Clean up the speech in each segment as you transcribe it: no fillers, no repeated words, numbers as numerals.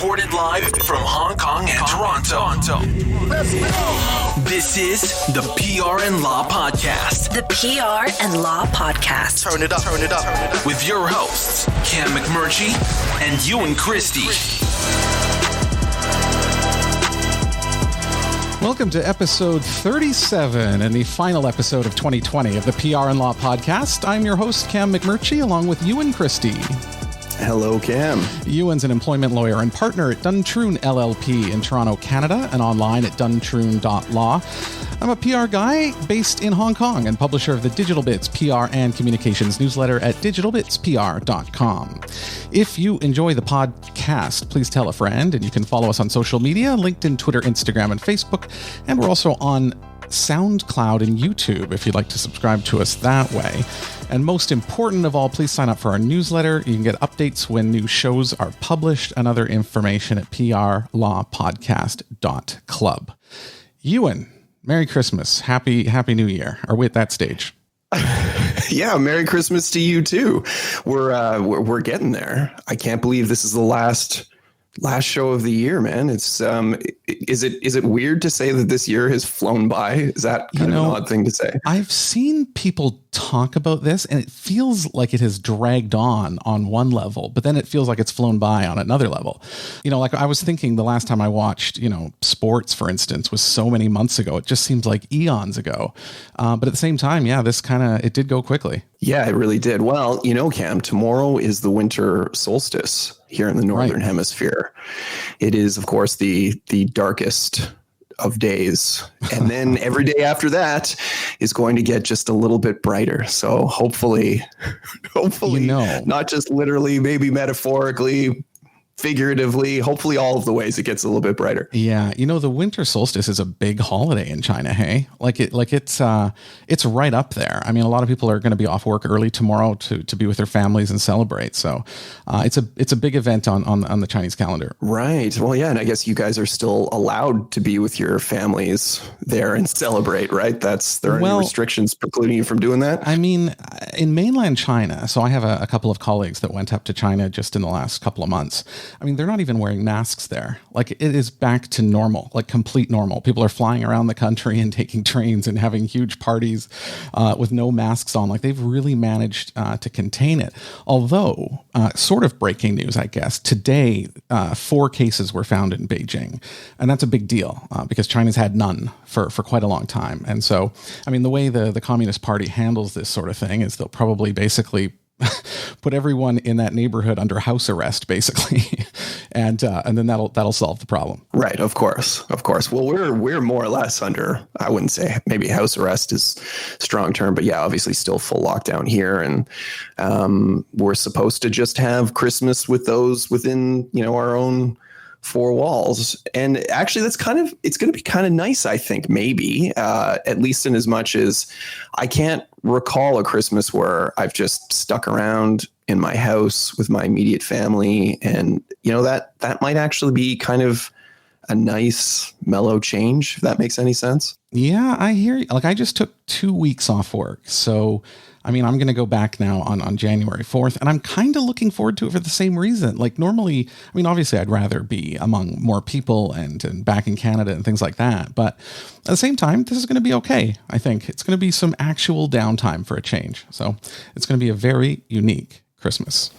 Recorded live from Hong Kong and Toronto. Let's go! This is the PR and Law Podcast. The PR and Law Podcast. Turn it up. With your hosts, Cam McMurchie and Ewan Christie. Welcome to episode 37 and the final episode of 2020 of the PR and Law Podcast. I'm your host, Cam McMurchie, along with Ewan Christie. Hello, Cam. Ewan's an employment lawyer and partner at Duntrune LLP in Toronto, Canada, and online at duntrune.law. I'm a PR guy based in Hong Kong and publisher of the Digital Bits PR and Communications newsletter at digitalbitspr.com. If you enjoy the podcast, please tell a friend, and you can follow us on social media, LinkedIn, Twitter, Instagram, and Facebook. And we're also on SoundCloud and YouTube if you'd like to subscribe to us that way. And most important of all, please sign up for our newsletter. You can get updates when new shows are published and other information at prlawpodcast.club. Ewan, Merry Christmas. Happy New Year. Are we at that stage? Yeah, Merry Christmas to you too. We're getting there. I can't believe this is the last show of the year, man. It's is it weird to say that this year has flown by? Is that kind of an odd thing to say? I've seen people talk about this and it feels like it has dragged on one level, but then it feels like it's flown by on another level. Like I was thinking the last time I watched, sports, for instance, was so many months ago. It just seems like eons ago. But at the same time, yeah, it did go quickly. Yeah, it really did. Well, Cam, tomorrow is the winter solstice here in the Northern Hemisphere. It is, of course, the darkest of days. And then every day after that is going to get just a little bit brighter. So hopefully, not just literally, maybe metaphorically, figuratively, hopefully all of the ways it gets a little bit brighter. Yeah. The winter solstice is a big holiday in China. Hey, it's right up there. I mean, a lot of people are going to be off work early tomorrow to be with their families and celebrate. So it's a big event on the Chinese calendar. Right. Well, yeah. And I guess you guys are still allowed to be with your families there and celebrate, right? There are any restrictions precluding you from doing that? I mean, in mainland China, so I have a couple of colleagues that went up to China just in the last couple of months. I mean, they're not even wearing masks there. Like, it is back to normal, like complete normal. People are flying around the country and taking trains and having huge parties with no masks on. Like, they've really managed to contain it. Although, sort of breaking news, I guess, today, 4 cases were found in Beijing. And that's a big deal because China's had none for quite a long time. And so, I mean, the way the Communist Party handles this sort of thing is they'll probably basically put everyone in that neighborhood under house arrest, basically, and then that'll solve the problem. Right, of course. Well, we're more or less under, I wouldn't say maybe house arrest is a strong term, but yeah, obviously still full lockdown here, and we're supposed to just have Christmas with those within our own 4 walls. And actually it's going to be kind of nice, I think, maybe, at least in as much as I can't recall a Christmas where I've just stuck around in my house with my immediate family. And, that might actually be kind of a nice mellow change, if that makes any sense. Yeah, I hear you. Like, I just took 2 weeks off work. So, I mean, I'm going to go back now on January 4th, and I'm kind of looking forward to it for the same reason. Like, normally, I mean, obviously I'd rather be among more people and back in Canada and things like that. But at the same time, this is going to be okay. I think it's going to be some actual downtime for a change. So it's going to be a very unique Christmas.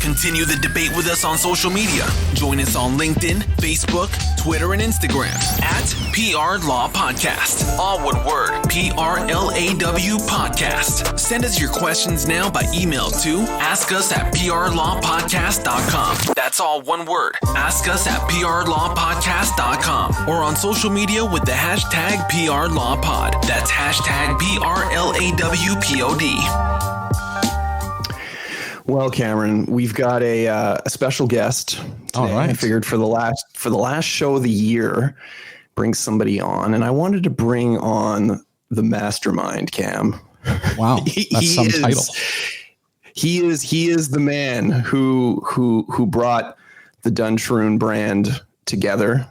Continue the debate with us on social media. Join us on LinkedIn, Facebook, Twitter, and Instagram at PR Law Podcast. All one word, PRLAW Podcast. Send us your questions now by email to askus@prlawpodcast.com. That's all one word, askus@prlawpodcast.com, or on social media with the hashtag PRLawPod. That's hashtag PRLAWPOD. Well, Cameron, we've got a special guest today. All right. I figured for the last show of the year, bring somebody on, and I wanted to bring on the mastermind, Cam. Wow, that's some title. He is the man who brought the Duntrune brand together.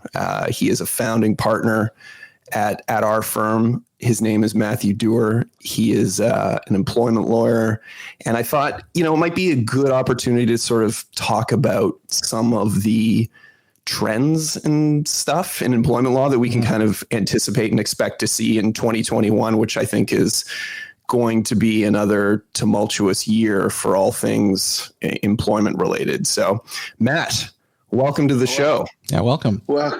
He is a founding partner at our firm. His name is Matthew Dewar. He is an employment lawyer. And I thought, it might be a good opportunity to sort of talk about some of the trends and stuff in employment law that we can kind of anticipate and expect to see in 2021, which I think is going to be another tumultuous year for all things employment related. So, Matt, welcome to the show. Yeah, welcome. Well,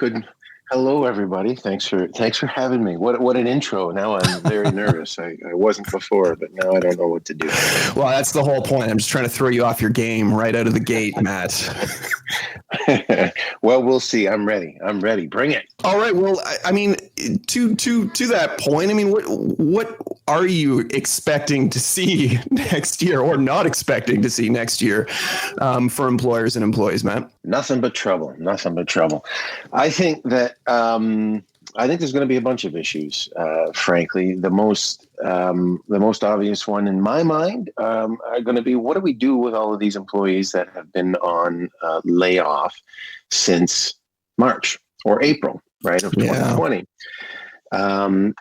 hello, everybody. Thanks for having me. What an intro. Now I'm very nervous. I wasn't before, but now I don't know what to do. Well, that's the whole point. I'm just trying to throw you off your game right out of the gate, Matt. Well, we'll see. I'm ready. Bring it. All right. Well, I mean, to that point, I mean, what are you expecting to see next year, or not expecting to see next year, for employers and employees, Matt? Nothing but trouble. I think that there's going to be a bunch of issues. Frankly, the most obvious one in my mind are going to be, what do we do with all of these employees that have been on layoff since March or April, right, of 2020? I'm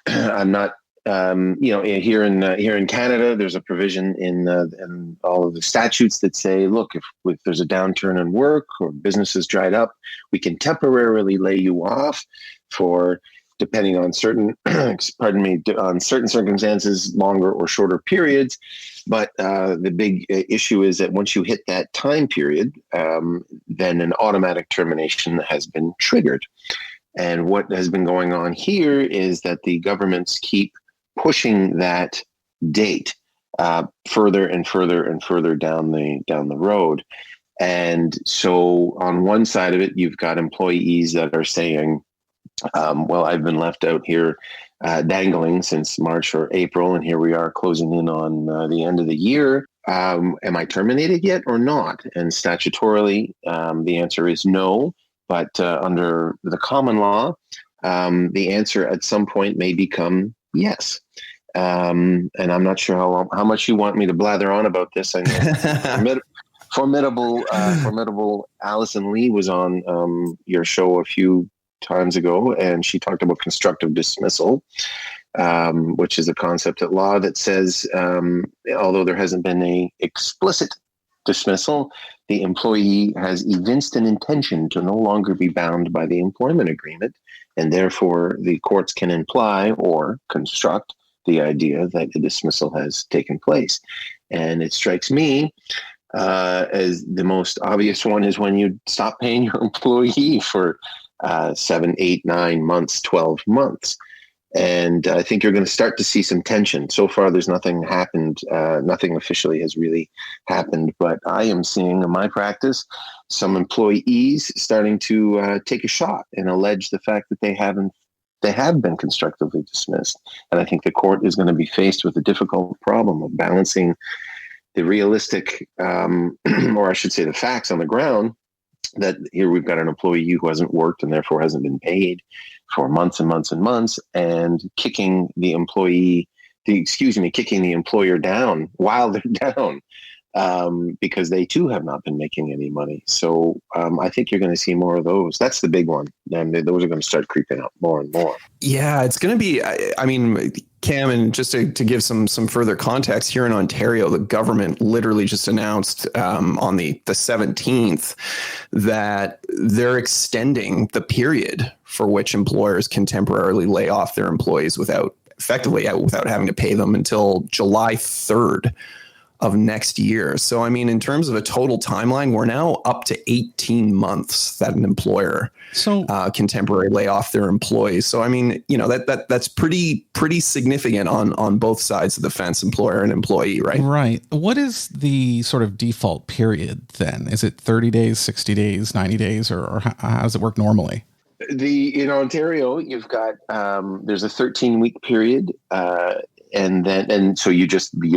not. Here in Canada, there's a provision in all of the statutes that say, look, if there's a downturn in work or businesses dried up, we can temporarily lay you off for, depending on certain, on certain circumstances, longer or shorter periods. But the big issue is that once you hit that time period, then an automatic termination has been triggered. And what has been going on here is that the governments keep pushing that date further and further and further down the road. And so on one side of it, you've got employees that are saying, well, I've been left out here dangling since March or April, and here we are closing in on the end of the year. Am I terminated yet or not? And statutorily, the answer is no. But under the common law, the answer at some point may become yes. And I'm not sure how much you want me to blather on about this. I know formidable Allison Lee was on your show a few times ago, and she talked about constructive dismissal, which is a concept at law that says, although there hasn't been a explicit dismissal, the employee has evinced an intention to no longer be bound by the employment agreement, and therefore the courts can imply or construct the idea that a dismissal has taken place. And it strikes me as the most obvious one is when you stop paying your employee for 7, 8, 9 months, 12 months. And I think you're going to start to see some tension. So far, there's nothing happened. Nothing officially has really happened. But I am seeing in my practice some employees starting to take a shot and allege the fact that they have been constructively dismissed. And I think the court is going to be faced with the difficult problem of balancing the realistic, or I should say the facts on the ground, that here we've got an employee who hasn't worked and therefore hasn't been paid for months and months and months, and kicking the employer down while they're down, because they too have not been making any money. So I think you're going to see more of those. That's the big one. And those are going to start creeping up more and more. Yeah, it's going to be, I mean, Cam, and just to give some further context, here in Ontario, the government literally just announced on the 17th that they're extending the period for which employers can temporarily lay off their employees without having to pay them until July 3rd of next year. So, I mean, in terms of a total timeline, we're now up to 18 months that an employer can temporarily lay off their employees. So, I mean, that's pretty significant on both sides of the fence, employer and employee, right? Right. What is the sort of default period then? Is it 30 days, 60 days, 90 days, or how does it work normally? In Ontario, you've got there's a 13-week period. And so you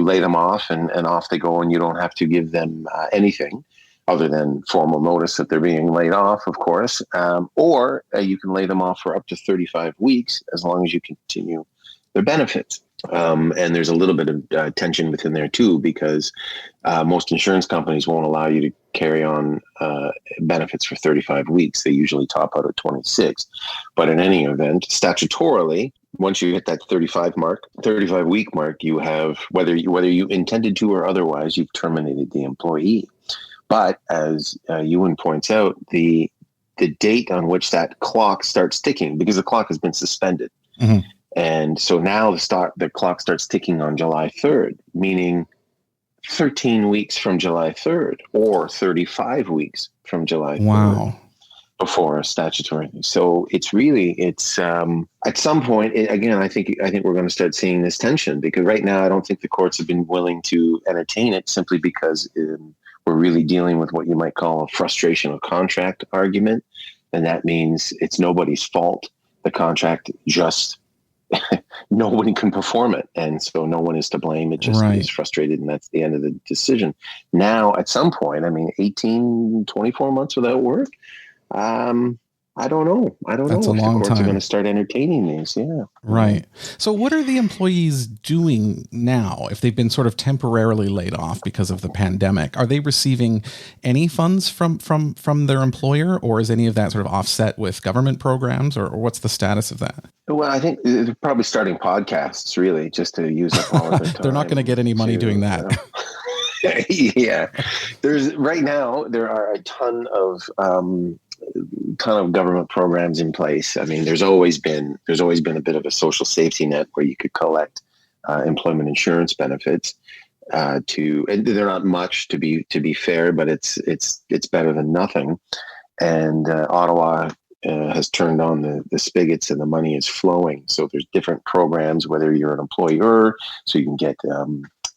lay them off and off they go, and you don't have to give them anything other than formal notice that they're being laid off, of course. Or you can lay them off for up to 35 weeks as long as you continue their benefits. And there's a little bit of tension within there too, because most insurance companies won't allow you to carry on benefits for 35 weeks. They usually top out at 26. But in any event, statutorily, once you hit that 35 week mark, you have, whether you intended to or otherwise, you've terminated the employee. But as Ewan points out, the date on which that clock starts ticking, because the clock has been suspended. Mm-hmm. And so now the clock starts ticking on July 3rd, meaning 13 weeks from July 3rd or 35 weeks from July 3rd. Wow. Before a statutory. So it's at some point, again, I think we're going to start seeing this tension, because right now I don't think the courts have been willing to entertain it, simply because we're really dealing with what you might call a frustration of contract argument. And that means it's nobody's fault. The contract just, nobody can perform it. And so no one is to blame. It just is frustrated, and that's the end of the decision. Now, at some point, 18, 24 months without work, I don't know. That's if a long the courts time. are going to start entertaining these. Yeah. Right. So what are the employees doing now if they've been sort of temporarily laid off because of the pandemic? Are they receiving any funds from their employer, or is any of that sort of offset with government programs, or what's the status of that? Well, I think they're probably starting podcasts, really, just to use up all of their time. They're not going to get any money doing that. Yeah. Right now, there are a ton of government programs in place. There's always been a bit of a social safety net where you could collect employment insurance benefits. And they're not much, to be fair, but it's better than nothing. And Ottawa has turned on the spigots, and the money is flowing. So there's different programs, whether you're an employer, so you can get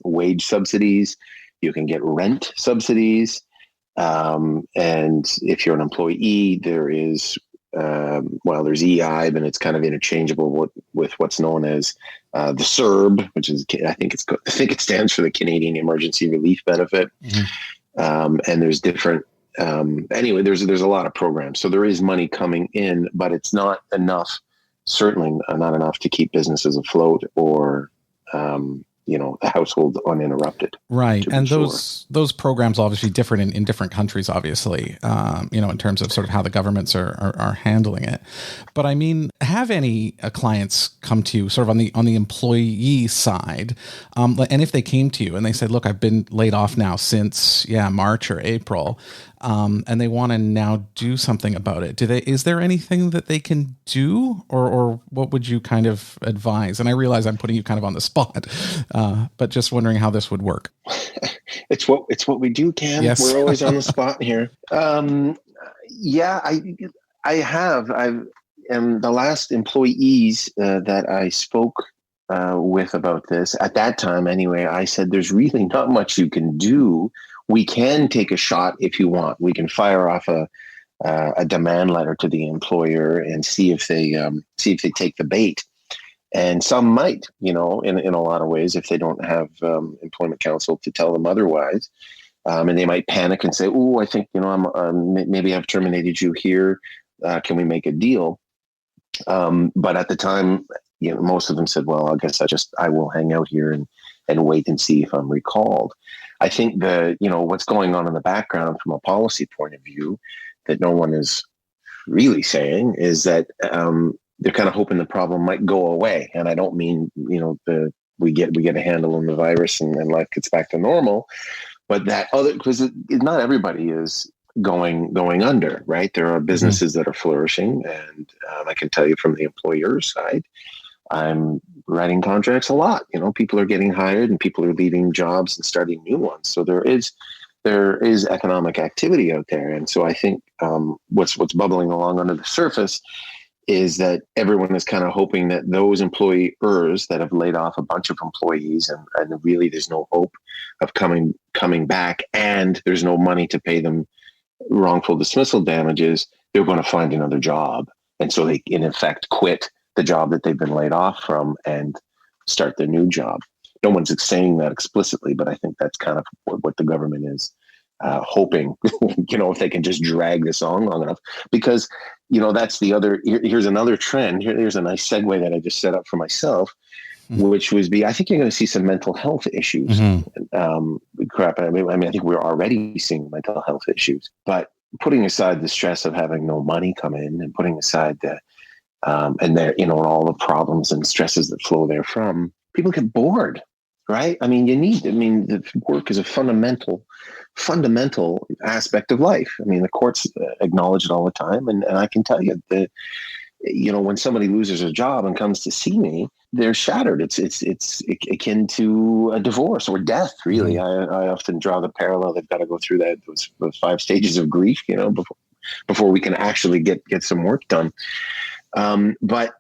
wage subsidies, you can get rent subsidies. And if you're an employee, there is, there's EI, and it's kind of interchangeable with what's known as the CERB, which is, I think it stands for the Canadian Emergency Relief Benefit. Mm-hmm. And there's different, anyway, there's a lot of programs. So there is money coming in, but it's not enough, certainly not enough to keep businesses afloat or, the household uninterrupted. Right. And those programs obviously different in different countries, obviously, in terms of sort of how the governments are handling it. But have any clients come to you sort of on the employee side? And if they came to you and they said, look, I've been laid off now since March or April, and they want to now do something about it. Is there anything that they can do, or what would you kind of advise? And I realize I'm putting you kind of on the spot, but just wondering how this would work. It's what we do, Cam. Yes. We're always on the spot here. I have. And the last employees that I spoke with about this, at that time anyway, I said, there's really not much you can do. We can take a shot if you want. We can fire off a demand letter to the employer and see if they take the bait. And some might, in a lot of ways, if they don't have employment counsel to tell them otherwise. And they might panic and say, "Oh, I think maybe I've terminated you here. Can we make a deal?" But at the time, most of them said, "Well, I guess I will hang out here and wait and see if I'm recalled." I think what's going on in the background from a policy point of view that no one is really saying is that they're kind of hoping the problem might go away. And I don't mean, we get a handle on the virus and life gets back to normal, but because not everybody is going under, right? There are businesses that are flourishing. And I can tell you from the employer's side, I'm writing contracts a lot. People are getting hired and people are leaving jobs and starting new ones. So there is economic activity out there. And so I think what's bubbling along under the surface is that everyone is kind of hoping that those employers that have laid off a bunch of employees and really there's no hope of coming back, and there's no money to pay them wrongful dismissal damages, they're going to find another job. And so they, in effect, quit the job that they've been laid off from and start their new job. No one's saying that explicitly, but I think that's kind of what the government is hoping, if they can just drag this on long enough, because, that's the other, here's another trend. Here's a nice segue that I just set up for myself, which was I think you're going to see some mental health issues. I think we're already seeing mental health issues, but putting aside the stress of having no money come in and putting aside and there, and all the problems and stresses that flow therefrom, people get bored, right? The work is a fundamental aspect of life. The courts acknowledge it all the time. And I can tell you that, when somebody loses a job and comes to see me, they're shattered. It's akin to a divorce or death, really. I often draw the parallel. They've got to go through those 5 stages of grief, before we can actually get some work done. But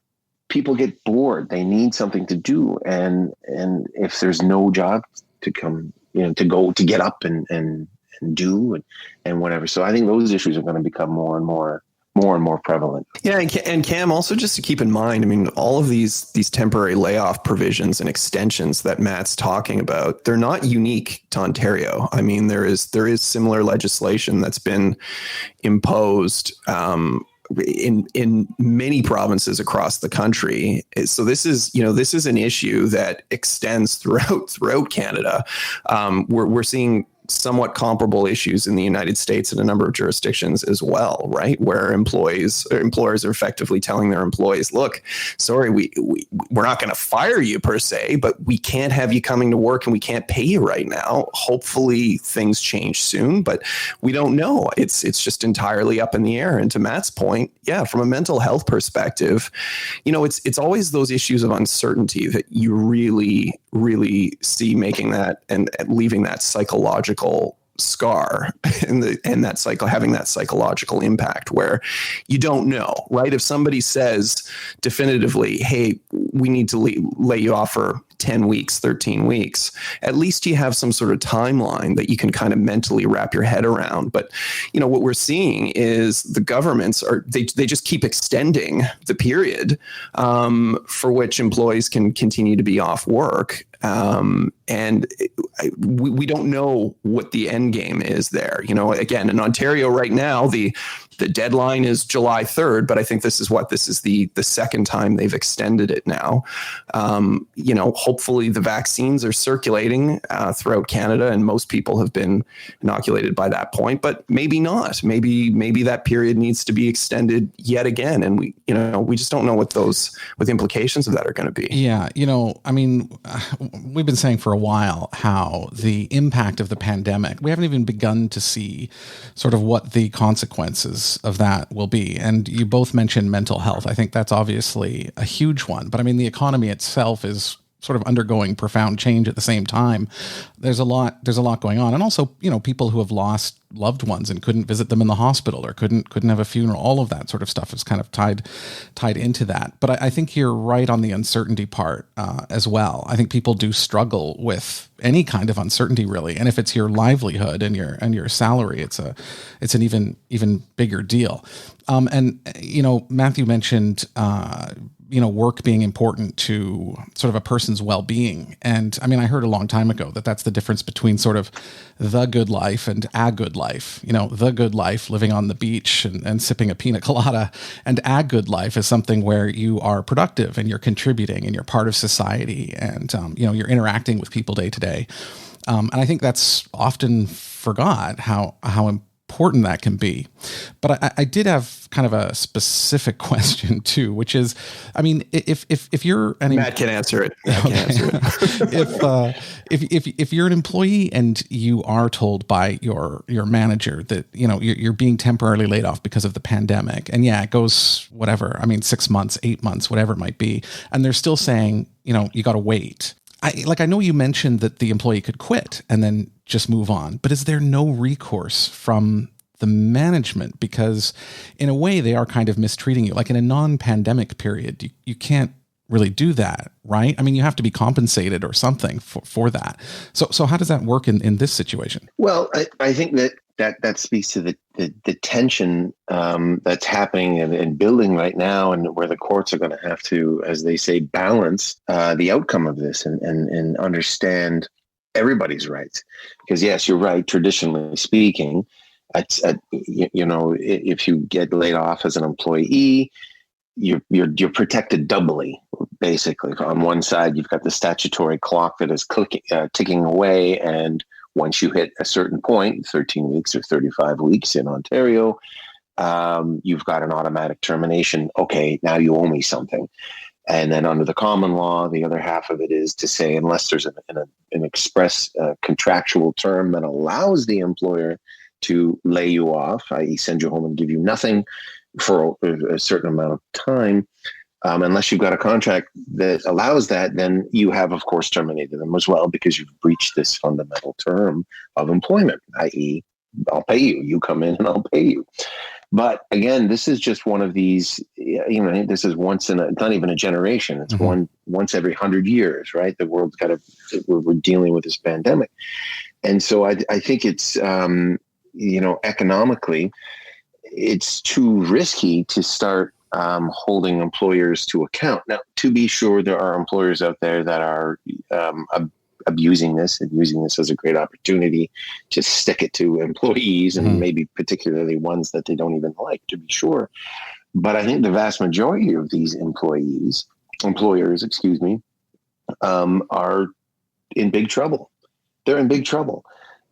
people get bored. They need something to do. And if there's no job to come, to get up and do and whatever. So I think those issues are going to become more and more prevalent. Yeah, and Cam, also just to keep in mind, all of these temporary layoff provisions and extensions that Matt's talking about, they're not unique to Ontario. There is similar legislation that's been imposed in many provinces across the country. So this is an issue that extends throughout Canada. We're seeing somewhat comparable issues in the United States in a number of jurisdictions as well, right? Where employers are effectively telling their employees, look, sorry, we're not going to fire you per se, but we can't have you coming to work and we can't pay you right now. Hopefully things change soon, but we don't know. It's just entirely up in the air. And to Matt's point, yeah, from a mental health perspective, it's always those issues of uncertainty that you really, really see making that and leaving that psychological scar and that cycle, having that psychological impact where you don't know, right? If somebody says definitively, hey, we need to lay you off for 10 weeks, 13 weeks, at least you have some sort of timeline that you can kind of mentally wrap your head around. But, what we're seeing is the governments they just keep extending the period for which employees can continue to be off work. And we don't know what the end game is there. Again, in Ontario right now, the deadline is July 3rd, but I think this is the second time they've extended it now. Hopefully the vaccines are circulating throughout Canada and most people have been inoculated by that point, but maybe not. Maybe that period needs to be extended yet again. And we just don't know what the implications of that are going to be. Yeah. We've been saying for a while how the impact of the pandemic, we haven't even begun to see sort of what the consequences of that will be. And you both mentioned mental health. I think that's obviously a huge one, but the economy itself is sort of undergoing profound change at the same time. There's a lot going on. And also, people who have lost loved ones and couldn't visit them in the hospital or couldn't have a funeral, all of that sort of stuff is kind of tied into that. But I think you're right on the uncertainty part as well. I think people do struggle with any kind of uncertainty, really. And if it's your livelihood and your salary, it's an even bigger deal. And Matthew mentioned work being important to sort of a person's well-being. And I heard a long time ago that that's the difference between sort of the good life and a good life. The good life, living on the beach and sipping a pina colada, and a good life is something where you are productive and you're contributing and you're part of society and, you're interacting with people day to day. And I think that's often forgot how important that can be. But I did have kind of a specific question too, which is, if you're Matt can answer it. If you're an employee and you are told by your manager that you're being temporarily laid off because of the pandemic, and it goes whatever, 6 months, 8 months, whatever it might be, and they're still saying you got to wait. I know you mentioned that the employee could quit and then just move on, but is there no recourse from the management? Because in a way they are kind of mistreating you. Like in a non-pandemic period, you can't really do that, right? You have to be compensated or something for that. So how does that work in this situation? Well, I think that speaks to the tension that's happening and building right now, and where the courts are going to have to, as they say, balance the outcome of this and understand everybody's rights. Because yes, you're right. Traditionally speaking, if you get laid off as an employee, you're protected doubly. Basically, on one side, you've got the statutory clock that is ticking away, and once you hit a certain point, 13 weeks or 35 weeks in Ontario, you've got an automatic termination. Okay, now you owe me something. And then under the common law, the other half of it is to say, unless there's an express contractual term that allows the employer to lay you off, i.e. send you home and give you nothing for a certain amount of time, unless you've got a contract that allows that, then you have, of course, terminated them as well because you've breached this fundamental term of employment, i.e. I'll pay you. You come in and I'll pay you. But again, this is just one of these, this is once in it's not even a generation. It's once every 100 years, right? The world's we're dealing with this pandemic. And so I think it's, economically, it's too risky to start holding employers to account. Now, to be sure, there are employers out there that are abusing this and using this as a great opportunity to stick it to employees and maybe particularly ones that they don't even like, to be sure. But I think the vast majority of these employers, are in big trouble. They're in big trouble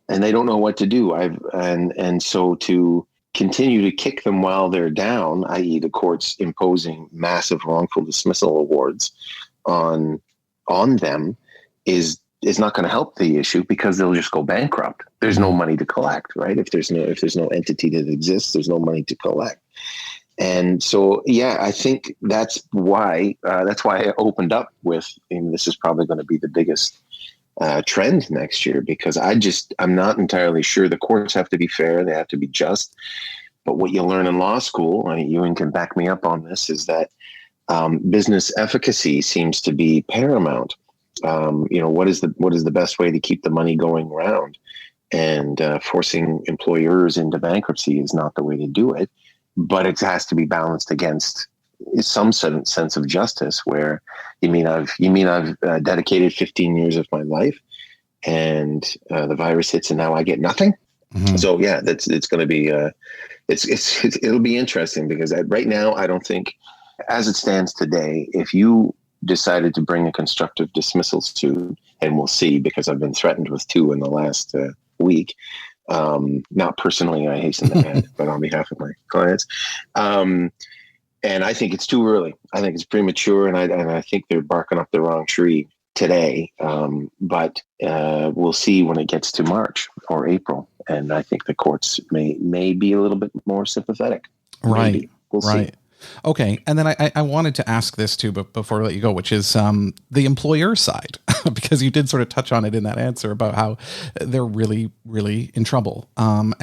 and they don't know what to do. And so to continue to kick them while they're down, i.e. the courts imposing massive wrongful dismissal awards on them is not going to help the issue because they'll just go bankrupt. There's no money to collect, right? If there's no entity that exists, there's no money to collect. And so, I think that's why I opened up with, and this is probably going to be the biggest trend next year, because I'm not entirely sure. The courts have to be fair. They have to be just. But what you learn in law school, and Ewan can back me up on this, is that business efficacy seems to be paramount. What is the best way to keep the money going around? And forcing employers into bankruptcy is not the way to do it, but it has to be balanced against some sense of justice. Where you mean I've dedicated 15 years of my life, and the virus hits, and now I get nothing. So it's going to be it'll be interesting, because right now I don't think, as it stands today, if you decided to bring a constructive dismissal suit, and we'll see, because I've been threatened with 2 in the last week. Not personally, I hasten to add, but on behalf of my clients. And I think it's too early. I think it's premature, and I think they're barking up the wrong tree today. But we'll see when it gets to March or April, and I think the courts may be a little bit more sympathetic. Right. Maybe. We'll see. Okay. And then I wanted to ask this too, but before I let you go, which is the employer side, because you did sort of touch on it in that answer about how they're really, really in trouble. And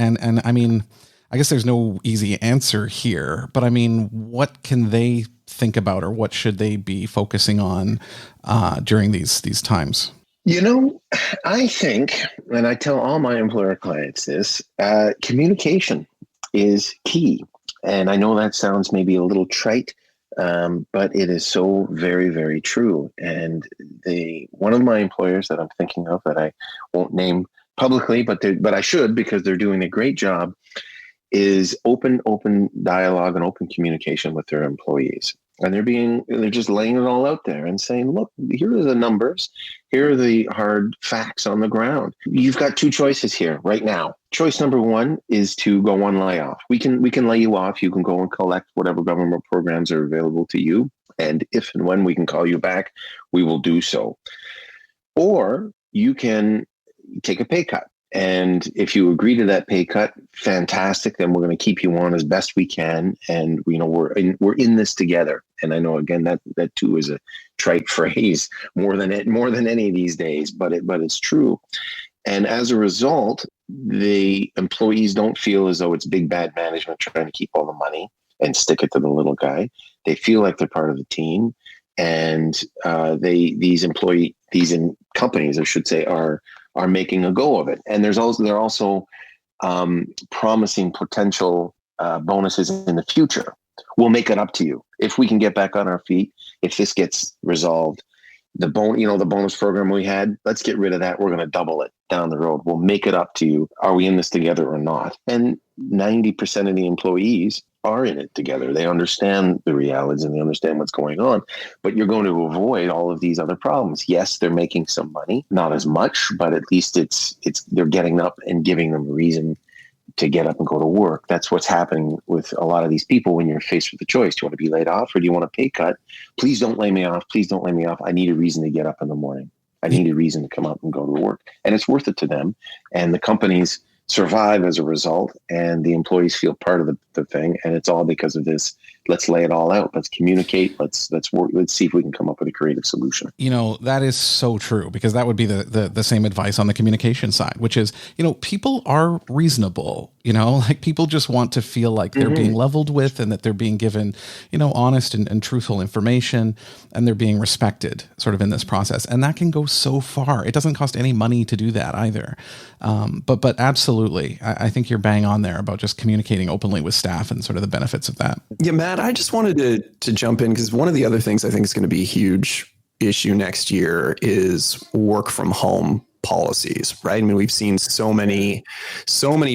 I mean, I guess there's no easy answer here, but I mean, what can they think about, or what should they be focusing on during these times? I think, and I tell all my employer clients this, communication is key. And I know that sounds maybe a little trite, but it is so very, very true. And one of my employers that I'm thinking of, that I won't name publicly, but I should, because they're doing a great job, is open dialogue and open communication with their employees. And they're just laying it all out there and saying, look, here are the numbers. Here are the hard facts on the ground. You've got 2 choices here right now. Choice number 1 is to go on layoff. We can lay you off. You can go and collect whatever government programs are available to you. And if and when we can call you back, we will do so. Or you can take a pay cut. And if you agree to that pay cut, fantastic. Then we're going to keep you on as best we can. And we're in this together. And I know, again, that too is a trite phrase more than any of these days, but it's true. And as a result, the employees don't feel as though it's big bad management trying to keep all the money and stick it to the little guy. They feel like they're part of the team, and these companies, I should say, are making a go of it. And they're also promising potential bonuses in the future. We'll make it up to you if we can get back on our feet. If this gets resolved, the bonus program we had, let's get rid of that. We're going to double it down the road. We'll make it up to you. Are we in this together or not? And 90% of the employees are in it together. They understand the realities and they understand what's going on, but you're going to avoid all of these other problems. Yes, they're making some money, not as much, but at least they're getting up and giving them a reason to get up and go to work. That's what's happening with a lot of these people when you're faced with the choice. Do you want to be laid off or do you want a pay cut? Please don't lay me off. Please don't lay me off. I need a reason to get up in the morning. I need a reason to come up and go to work. And it's worth it to them. And the companies survive as a result, and the employees feel part of the thing. And it's all because of this. Let's lay it all out. Let's communicate. Let's work. Let's see if we can come up with a creative solution. That is so true, because that would be the same advice on the communication side, which is, people are reasonable, like people just want to feel like they're being leveled with and that they're being given, honest and truthful information, and they're being respected sort of in this process. And that can go so far. It doesn't cost any money to do that either. But absolutely, I think you're bang on there about just communicating openly with staff and sort of the benefits of that. Yeah, Matt, I just wanted to jump in because one of the other things I think is going to be a huge issue next year is work from home policies, right? I mean, we've seen so many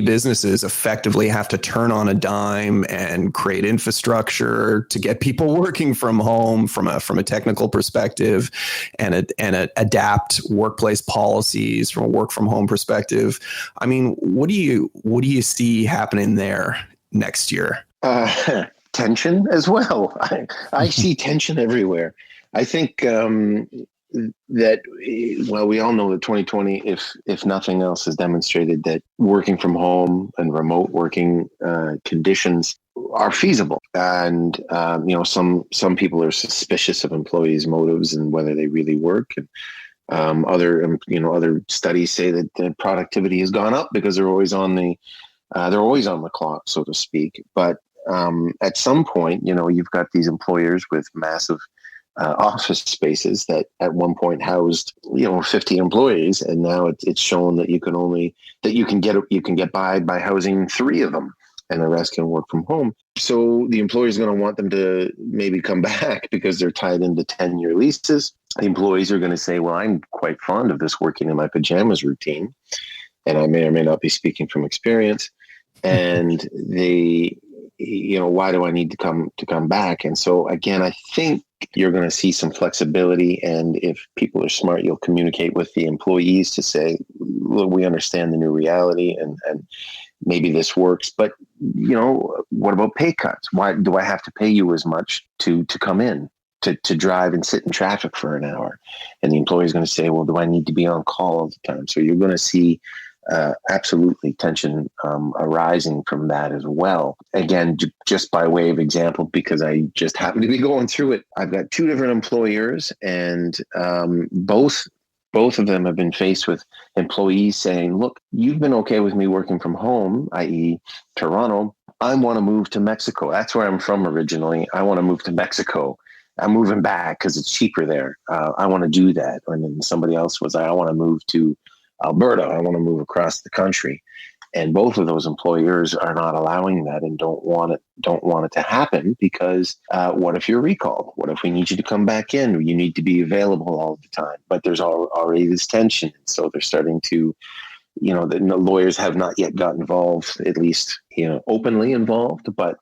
businesses effectively have to turn on a dime and create infrastructure to get people working from home from a technical perspective, and adapt workplace policies from a work from home perspective. I mean, what do you see happening there next year? Tension as well. I see tension everywhere. I think that, we all know that 2020, if nothing else, has demonstrated that working from home and remote working conditions are feasible. And, some people are suspicious of employees' motives and whether they really work. And other studies say that the productivity has gone up because they're always on the clock, so to speak. But at some point, you've got these employers with massive office spaces that at one point housed 50 employees, and now it's shown that you can get by housing 3 of them, and the rest can work from home. So the employer is going to want them to maybe come back because they're tied into 10-year leases. The employees are going to say, well, I'm quite fond of this working in my pajamas routine, and I may or may not be speaking from experience. And why do I need to come back? And so again, I think you're going to see some flexibility. And if people are smart, you'll communicate with the employees to say, look, we understand the new reality and maybe this works, but what about pay cuts? Why do I have to pay you as much to come in, to drive and sit in traffic for an hour? And the employee is going to say, well, do I need to be on call all the time? So you're going to see absolutely tension arising from that as well. Again, just by way of example, because I just happen to be going through it, I've got 2 different employers, and both of them have been faced with employees saying, look, you've been okay with me working from home, i.e. Toronto. I want to move to Mexico. That's where I'm from originally. I want to move to Mexico. I'm moving back because it's cheaper there. I want to do that. And then somebody else was, I want to move to Alberta. I want to move across the country. And both of those employers are not allowing that and don't want it to happen because what if you're recalled? What if we need you to come back in? You need to be available all the time. But there's already this tension. So they're starting to, the lawyers have not yet got involved, at least, openly involved. But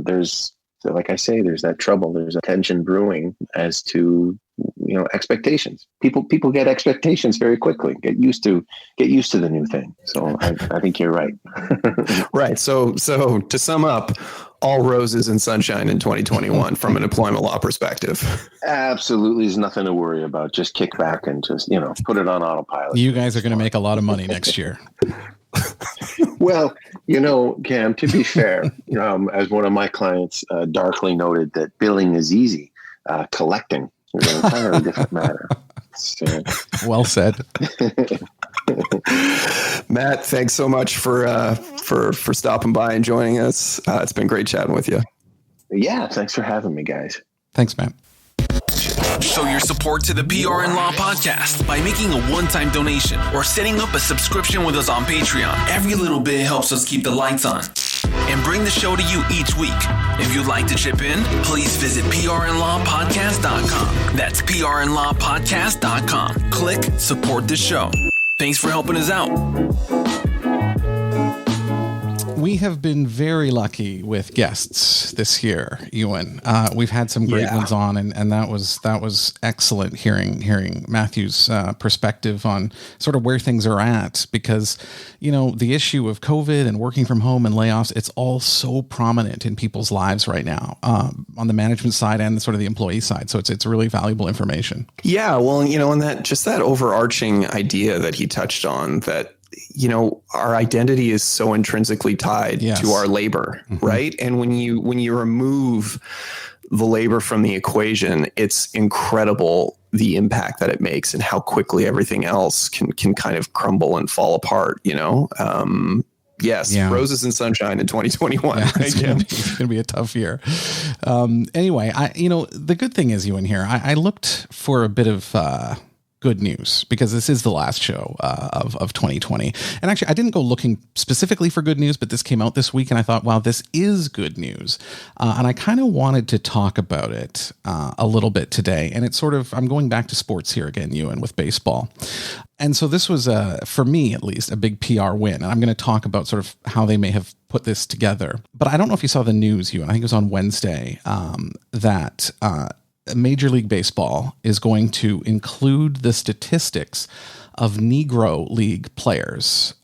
there's, like I say, there's that trouble. There's a tension brewing as to expectations. People get expectations very quickly. Get used to the new thing. So I think you're right. Right. So to sum up, all roses and sunshine in 2021 from an employment law perspective. Absolutely, there's nothing to worry about. Just kick back and just put it on autopilot. You guys are going to make a lot of money next year. Well, Cam, to be fair, as one of my clients darkly noted, that billing is easy. Collecting is an entirely different matter. So. Well said. Matt, thanks so much for stopping by and joining us. It's been great chatting with you. Yeah, thanks for having me, guys. Thanks, Matt. Show your support to the PR and Law podcast by making a one-time donation or setting up a subscription with us on Patreon. Every little bit helps us keep the lights on and bring the show to you each week. If you'd like to chip in, please visit prandlawpodcast.com. That's prandlawpodcast.com. Click support the show. Thanks for helping us out. We have been very lucky with guests this year, Ewan. We've had some great ones on, and that was excellent hearing Matthew's perspective on sort of where things are at, because, you know, the issue of COVID and working from home and layoffs, it's all so prominent in people's lives right now, on the management side and sort of the employee side. So it's really valuable information. Yeah, well, you know, and that overarching idea that he touched on, that, you know, our identity is so intrinsically tied to our labor, right? And when you remove the labor from the equation, it's incredible the impact that it makes and how quickly everything else can kind of crumble and fall apart, you know? Roses and sunshine in 2021. Yeah, it's going to be a tough year. Anyway, the good thing is, Ewan, here, I looked for a bit of good news, because this is the last show of 2020. And actually, I didn't go looking specifically for good news, but this came out this week, and I thought, wow, this is good news. And I kind of wanted to talk about it a little bit today. And it's sort of, I'm going back to sports here again, Ewan, with baseball. And so this was, for me at least, a big PR win. And I'm going to talk about sort of how they may have put this together. But I don't know if you saw the news, Ewan. I think it was on Wednesday, that Major League Baseball is going to include the statistics of Negro League players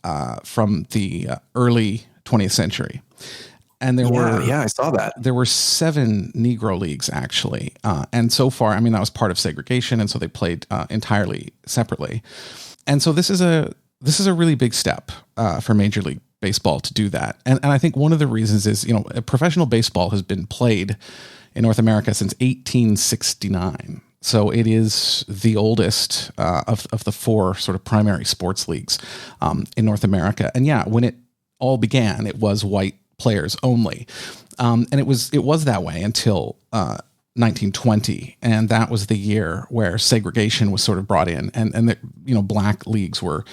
from the early 20th century. And there I saw that. There were 7 Negro Leagues, actually. And so far, I mean, that was part of segregation. And so they played entirely separately. And so this is a really big step for Major League Baseball to do that. And I think one of the reasons is, you know, professional baseball has been played in North America since 1869. So it is the oldest of the 4 sort of primary sports leagues in North America. And when it all began, it was white players only. And it was that way until 1920. And that was the year where segregation was sort of brought in, and the, you know, black leagues were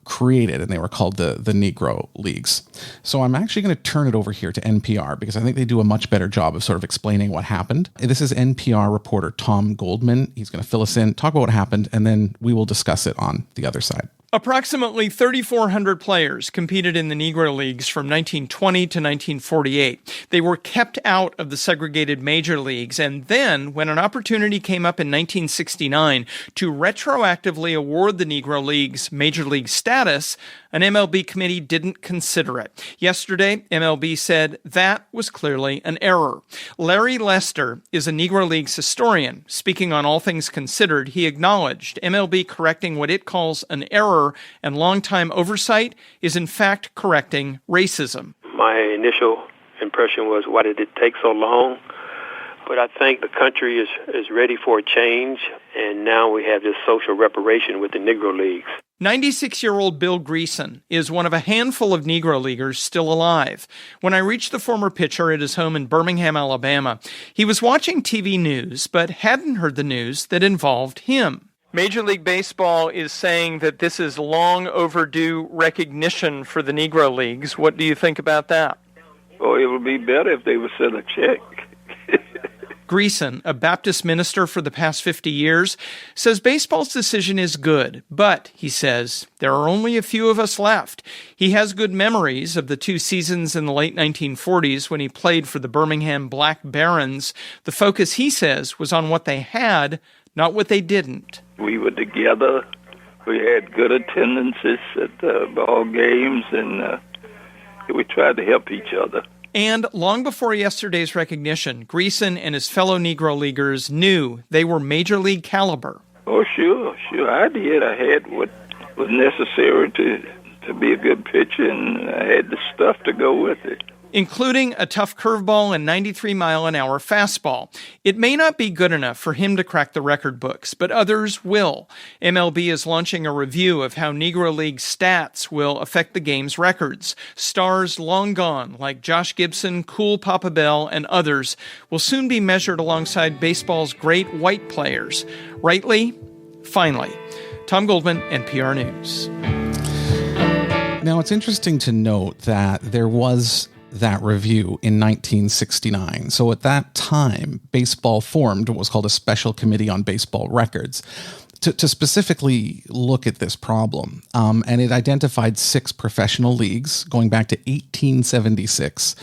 created, and they were called the Negro Leagues. So I'm actually going to turn it over here to NPR, because I think they do a much better job of sort of explaining what happened. This is NPR reporter Tom Goldman. He's going to fill us in, talk about what happened, and then we will discuss it on the other side. Approximately 3,400 players competed in the Negro Leagues from 1920 to 1948. They were kept out of the segregated major leagues, and then, when an opportunity came up in 1969 to retroactively award the Negro Leagues major league status, an MLB committee didn't consider it. Yesterday, MLB said that was clearly an error. Larry Lester is a Negro Leagues historian. Speaking on All Things Considered, he acknowledged MLB correcting what it calls an error and longtime oversight is in fact correcting racism. My initial impression was, why did it take so long? But I think the country is ready for a change, and now we have this social reparation with the Negro Leagues. 96-year-old Bill Greason is one of a handful of Negro Leaguers still alive. When I reached the former pitcher at his home in Birmingham, Alabama, he was watching TV news but hadn't heard the news that involved him. Major League Baseball is saying that this is long overdue recognition for the Negro Leagues. What do you think about that? Well, it would be better if they would send a check. Greason, a Baptist minister for the past 50 years, says baseball's decision is good, but, he says, there are only a few of us left. He has good memories of the 2 seasons in the late 1940s when he played for the Birmingham Black Barons. The focus, he says, was on what they had, not what they didn't. We were together. We had good attendances at the ball games, and we tried to help each other. And long before yesterday's recognition, Greason and his fellow Negro Leaguers knew they were major league caliber. Oh, sure, I did. I had what was necessary to be a good pitcher, and I had the stuff to go with it, including a tough curveball and 93-mile-an-hour fastball. It may not be good enough for him to crack the record books, but others will. MLB is launching a review of how Negro League stats will affect the game's records. Stars long gone, like Josh Gibson, Cool Papa Bell, and others, will soon be measured alongside baseball's great white players. Rightly? Finally. Tom Goldman, NPR News. Now, it's interesting to note that there was that review in 1969. So at that time, baseball formed what was called a Special Committee on Baseball Records to specifically look at this problem, and it identified 6 professional leagues going back to 1876.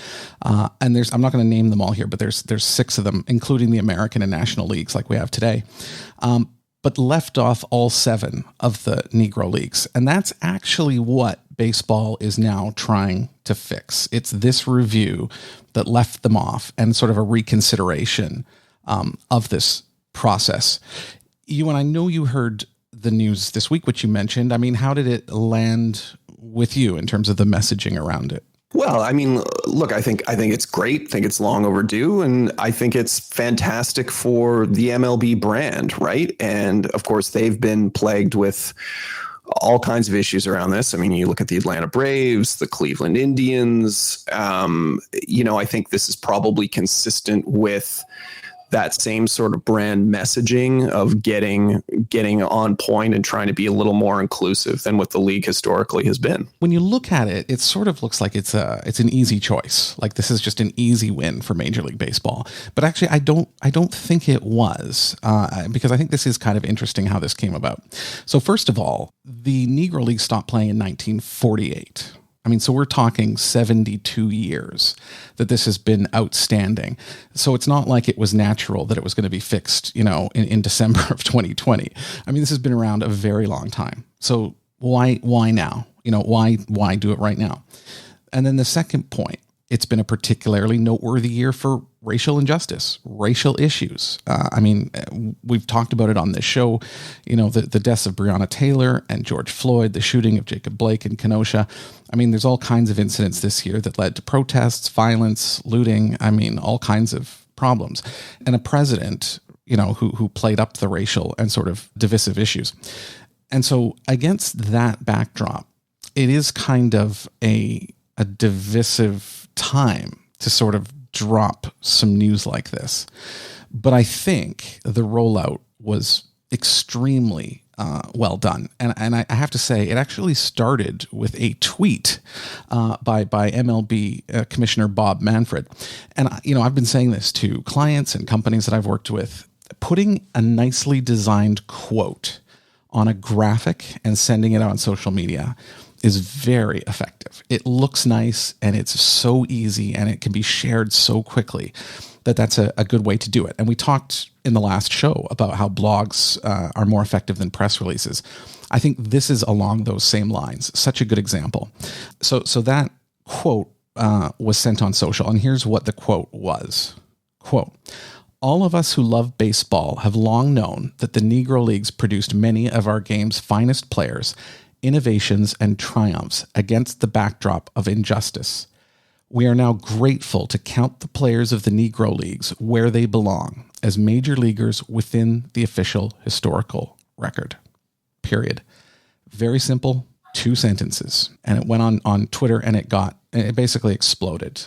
And I'm not going to name them all here, but there's 6 of them, including the American and National Leagues like we have today. But left off all 7 of the Negro Leagues. And that's actually what baseball is now trying to fix. It's this review that left them off and sort of a reconsideration of this process. And I know you heard the news this week, which you mentioned. I mean, how did it land with you in terms of the messaging around it? Well, I mean, look, I think it's great. I think it's long overdue. And I think it's fantastic for the MLB brand, right? And of course, they've been plagued with all kinds of issues around this. I mean, you look at the Atlanta Braves, the Cleveland Indians. I think this is probably consistent with that same sort of brand messaging of getting on point and trying to be a little more inclusive than what the league historically has been. When you look at it, it sort of looks like it's an easy choice. Like this is just an easy win for Major League Baseball. But actually, I don't think it was, because I think this is kind of interesting how this came about. So first of all, the Negro League stopped playing in 1948. I mean, so we're talking 72 years that this has been outstanding. So it's not like it was natural that it was going to be fixed, in December of 2020. I mean, this has been around a very long time. So why now? Why do it right now? And then the second point, it's been a particularly noteworthy year for racial injustice, racial issues. We've talked about it on this show, the deaths of Breonna Taylor and George Floyd, the shooting of Jacob Blake in Kenosha. I mean, there's all kinds of incidents this year that led to protests, violence, looting. I mean, all kinds of problems. And a president, who played up the racial and sort of divisive issues. And so against that backdrop, it is kind of a divisive time to sort of drop some news like this. But I think the rollout was extremely well done. And I have to say, it actually started with a tweet by MLB Commissioner Bob Manfred. And, I've been saying this to clients and companies that I've worked with, putting a nicely designed quote on a graphic and sending it out on social media is very effective. It looks nice and it's so easy and it can be shared so quickly that's a good way to do it. And we talked in the last show about how blogs are more effective than press releases. I think this is along those same lines. Such a good example. So that quote was sent on social, and here's what the quote was. Quote, "All of us who love baseball have long known that the Negro Leagues produced many of our game's finest players, innovations, and triumphs against the backdrop of injustice. We are now grateful to count the players of the Negro Leagues where they belong, as major leaguers within the official historical record." Period. Very simple, 2 sentences. And it went on Twitter and it basically exploded.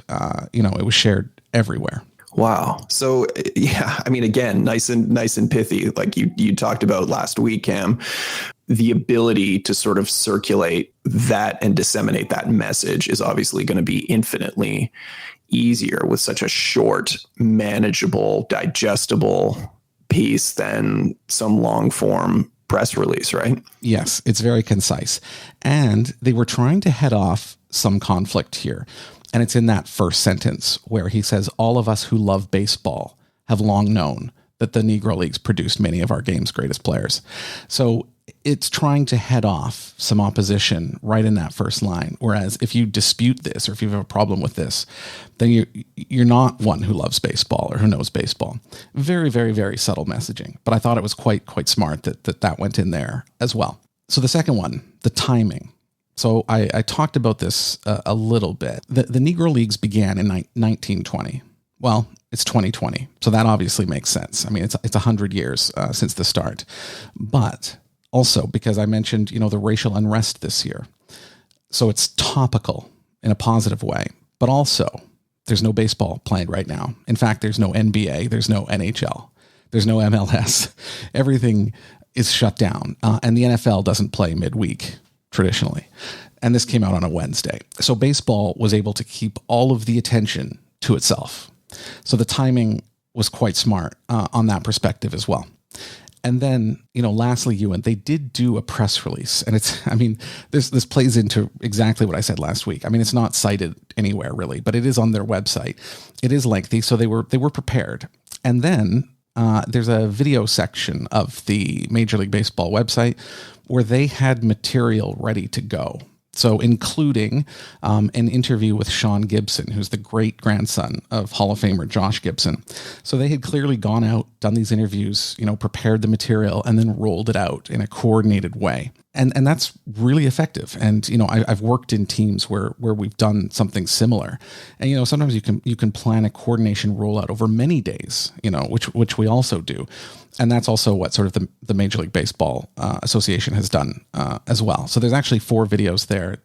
It was shared everywhere. Wow. So yeah, I mean, again, nice and pithy, like you talked about last week, Cam. The ability to sort of circulate that and disseminate that message is obviously going to be infinitely easier with such a short, manageable, digestible piece than some long form press release, right? Yes, it's very concise. And they were trying to head off some conflict here. And it's in that first sentence where he says, "All of us who love baseball have long known that the Negro Leagues produced many of our game's greatest players." So it's trying to head off some opposition right in that first line. Whereas if you dispute this or if you have a problem with this, then you're not one who loves baseball or who knows baseball. Very, very, very subtle messaging. But I thought it was quite smart that went in there as well. So the second one, the timing. So I talked about this a little bit. The Negro Leagues began in 1920. Well, it's 2020, so that obviously makes sense. I mean, it's 100 years since the start. But also because I mentioned, the racial unrest this year. So it's topical in a positive way. But also, there's no baseball playing right now. In fact, there's no NBA, there's no NHL, there's no MLS. Everything is shut down. And the NFL doesn't play midweek traditionally. And this came out on a Wednesday. So baseball was able to keep all of the attention to itself. So the timing was quite smart on that perspective as well. And then, lastly, Ewan, they did do a press release, and this plays into exactly what I said last week. I mean, it's not cited anywhere really, but it is on their website. It is lengthy, so they were prepared. And then there's a video section of the Major League Baseball website where they had material ready to go. So including an interview with Sean Gibson, who's the great grandson of Hall of Famer Josh Gibson. So they had clearly gone out, done these interviews, prepared the material, and then rolled it out in a coordinated way. And that's really effective. And, I've worked in teams where we've done something similar. And, sometimes you can plan a coordination rollout over many days, which we also do. And that's also what sort of the Major League Baseball Association has done as well. So there's actually 4 videos there,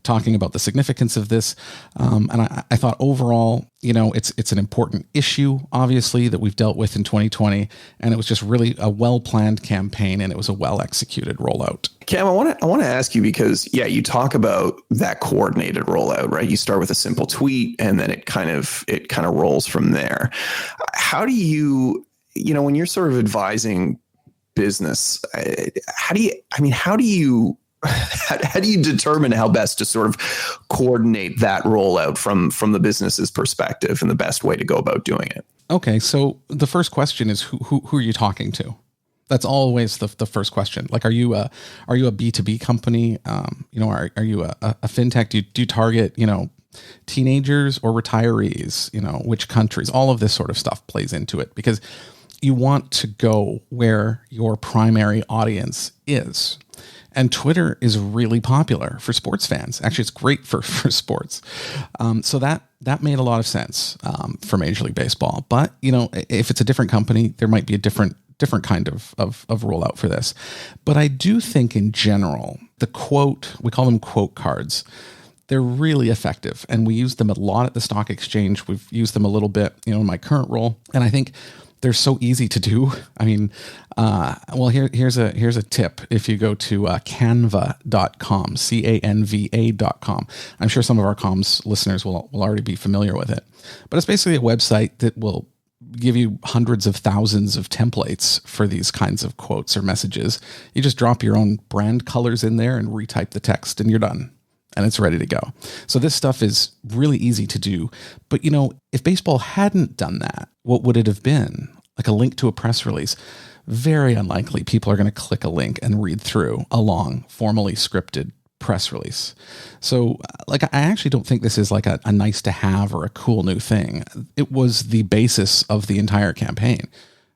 talking about the significance of this. And I thought overall, it's an important issue, obviously, that we've dealt with in 2020. And it was just really a well-planned campaign, and it was a well-executed rollout. Cam, I want to ask you because, you talk about that coordinated rollout, right? You start with a simple tweet, and then it kind of rolls from there. How do you, when you're sort of advising business, how do you determine how best to sort of coordinate that rollout from the business's perspective and the best way to go about doing it? Okay, so the first question is who are you talking to? That's always the first question. Like, are you a B2B company? Are you a fintech? Do you target, teenagers or retirees? Which countries? All of this sort of stuff plays into it because you want to go where your primary audience is. And Twitter is really popular for sports fans. Actually, it's great for sports. So that made a lot of sense for Major League Baseball. But, if it's a different company, there might be a different kind of rollout for this. But I do think in general, we call them quote cards. They're really effective. And we use them a lot at the stock exchange. We've used them a little bit, in my current role. And I think they're so easy to do. I mean, here's a tip. If you go to canva.com, canva.com, I'm sure some of our comms listeners will already be familiar with it. But it's basically a website that will give you hundreds of thousands of templates for these kinds of quotes or messages. You just drop your own brand colors in there and retype the text, and you're done. And it's ready to go. So this stuff is really easy to do. But, if baseball hadn't done that, what would it have been? Like a link to a press release? Very unlikely people are going to click a link and read through a long, formally scripted press release. So, I actually don't think this is like a nice to have or a cool new thing. It was the basis of the entire campaign.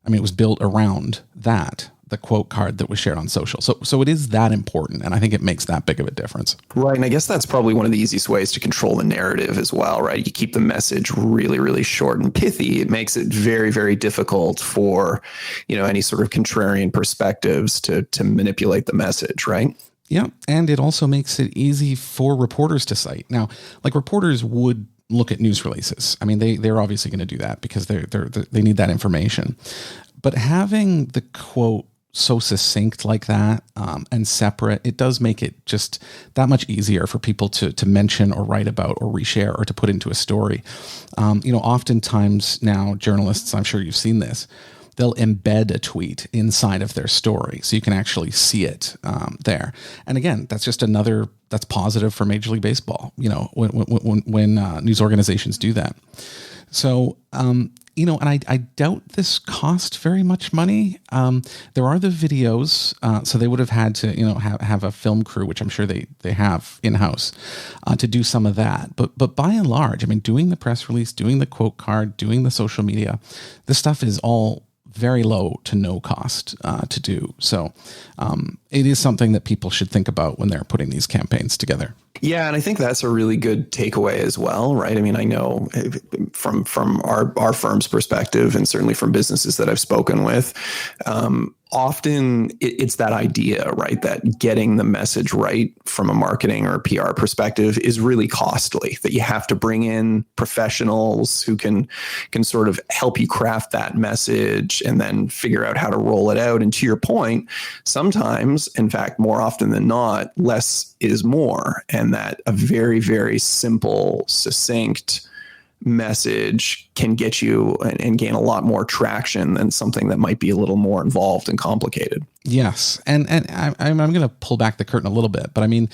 I mean, it was built around that, the quote card that was shared on social. So it is that important. And I think it makes that big of a difference. Right. And I guess that's probably one of the easiest ways to control the narrative as well, right? You keep the message really, really short and pithy. It makes it very, very difficult for, any sort of contrarian perspectives to manipulate the message, right? Yeah. And it also makes it easy for reporters to cite. Now, reporters would look at news releases. I mean, they're obviously going to do that because they need that information. But having the quote so succinct like that and separate, it does make it just that much easier for people to mention or write about or reshare or to put into a story. Oftentimes now journalists, I'm sure you've seen this, they'll embed a tweet inside of their story so you can actually see it there. And again, that's just that's positive for Major League Baseball, when news organizations do that. So, and I doubt this cost very much money. There are the videos, so they would have had to, have a film crew, which I'm sure they have in-house, to do some of that. But by and large, I mean, doing the press release, doing the quote card, doing the social media, this stuff is all very low to no cost to do. So it is something that people should think about when they're putting these campaigns together. Yeah, and I think that's a really good takeaway as well, right? I mean, I know from our firm's perspective, and certainly from businesses that I've spoken with, often it's that idea, right, that getting the message right from a marketing or a PR perspective is really costly, that you have to bring in professionals who can sort of help you craft that message and then figure out how to roll it out. And to your point, sometimes, in fact, more often than not, less is more. And that a very, very simple, succinct message can get you and gain a lot more traction than something that might be a little more involved and complicated. Yes. And I'm going to pull back the curtain a little bit, but I mean,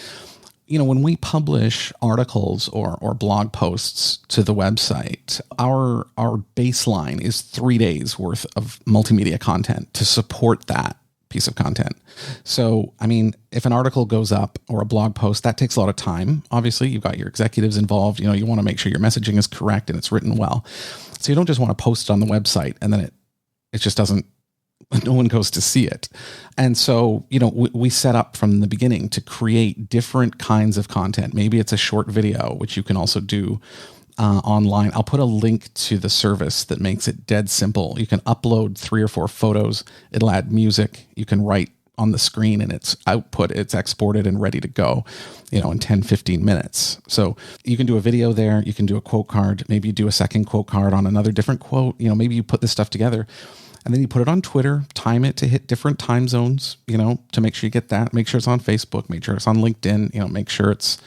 when we publish articles or blog posts to the website, our baseline is 3 days worth of multimedia content to support that piece of content. So, I mean, if an article goes up or a blog post, that takes a lot of time. Obviously, you've got your executives involved. You want to make sure your messaging is correct and it's written well. So you don't just want to post it on the website and then it just doesn't, no one goes to see it. And so, we set up from the beginning to create different kinds of content. Maybe it's a short video, which you can also do online. I'll put a link to the service that makes it dead simple. You can upload 3 or 4 photos. It'll add music. You can write on the screen and it's output. It's exported and ready to go, in 10, 15 minutes. So you can do a video there. You can do a quote card. Maybe you do a second quote card on another different quote. Maybe you put this stuff together and then you put it on Twitter, time it to hit different time zones, to make sure you get that. Make sure it's on Facebook. Make sure it's on LinkedIn. Make sure it's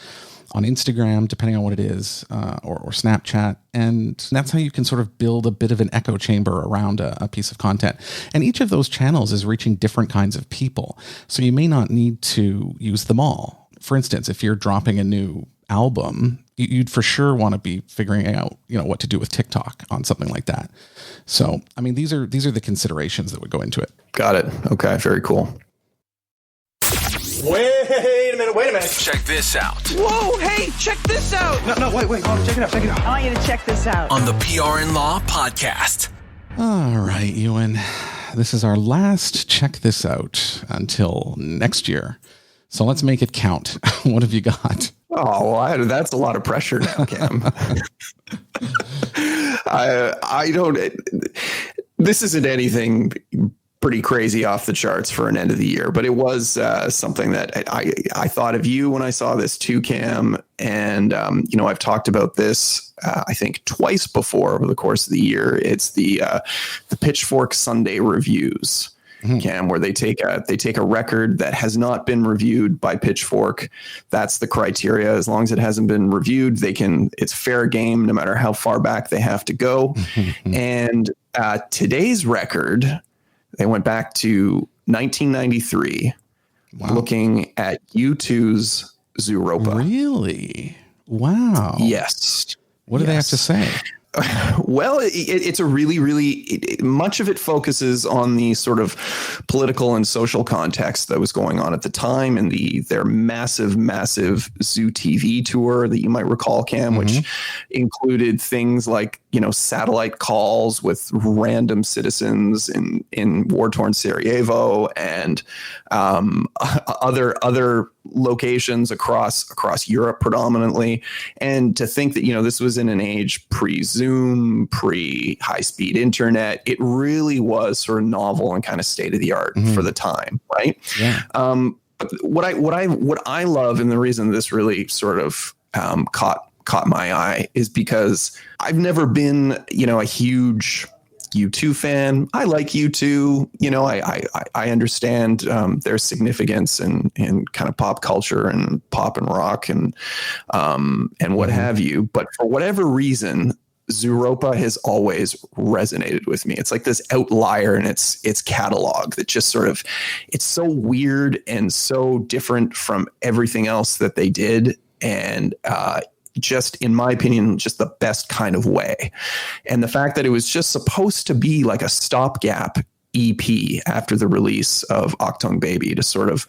on Instagram, depending on what it is, or Snapchat. And that's how you can sort of build a bit of an echo chamber around a piece of content. And each of those channels is reaching different kinds of people. So you may not need to use them all. For instance, if you're dropping a new album, you'd for sure want to be figuring out, what to do with TikTok on something like that. So, I mean, these are the considerations that would go into it. Got it. Okay. Very cool. Wait a minute. Check this out. Whoa, hey, check this out. No, wait, hold on, check it out. I want you to check this out. On the PR and Law podcast. All right, Ewan. This is our last check this out until next year. So let's make it count. What have you got? Oh, well, that's a lot of pressure now, Cam. I don't. This isn't anything pretty crazy off the charts for an end of the year, but it was something that I thought of you when I saw this too, Cam. And I've talked about this I think twice before over the course of the year. It's the Pitchfork Sunday reviews. Cam, where they take a record that has not been reviewed by Pitchfork. That's the criteria. As long as it hasn't been reviewed, it's fair game no matter how far back they have to go. And today's record, they went back to 1993, looking at U2's Zooropa. Really? Wow. Yes. What do they have to say? Well, it's a really, much of it focuses on the sort of political and social context that was going on at the time, and their massive Zoo TV tour that you might recall, Cam, which included things like, satellite calls with random citizens in war-torn Sarajevo and other locations across Europe predominantly. And to think that, this was in an age pre-Zoom, pre-high-speed internet, it really was sort of novel and kind of state-of-the-art for the time, right? Yeah. But what I love, and the reason this really sort of caught my eye, is because I've never been, a huge U2 fan. I like U2. I understand their significance in kind of pop culture and pop and rock and what have you. But for whatever reason, Zooropa has always resonated with me. It's like this outlier in its catalog that just sort of, it's so weird and so different from everything else that they did. And just, in my opinion, just the best kind of way. And the fact that it was just supposed to be like a stopgap EP after the release of Octung Baby to sort of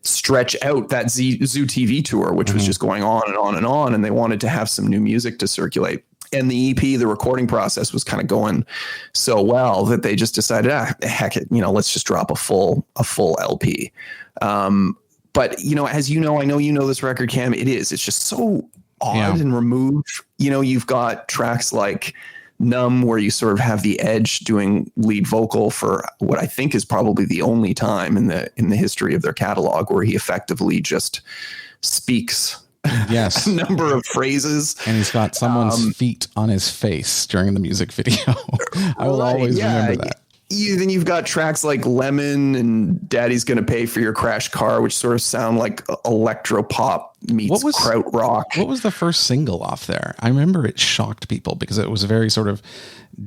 stretch out that Zoo TV tour, which was just going on and on and on. And they wanted to have some new music to circulate. And the EP, the recording process was kind of going so well that they just decided, heck it, let's just drop a full LP. But, as I know this record, Cam, it's just so odd and removed. You've got tracks like Numb, where you sort of have the Edge doing lead vocal for what I think is probably the only time in the history of their catalog where he effectively just speaks a number of phrases. And he's got someone's feet on his face during the music video. I will always remember that. Then you've got tracks like Lemon and Daddy's Gonna Pay for Your Crash Car, which sort of sound like electropop meets krautrock. What was the first single off there? I remember it shocked people because it was a very sort of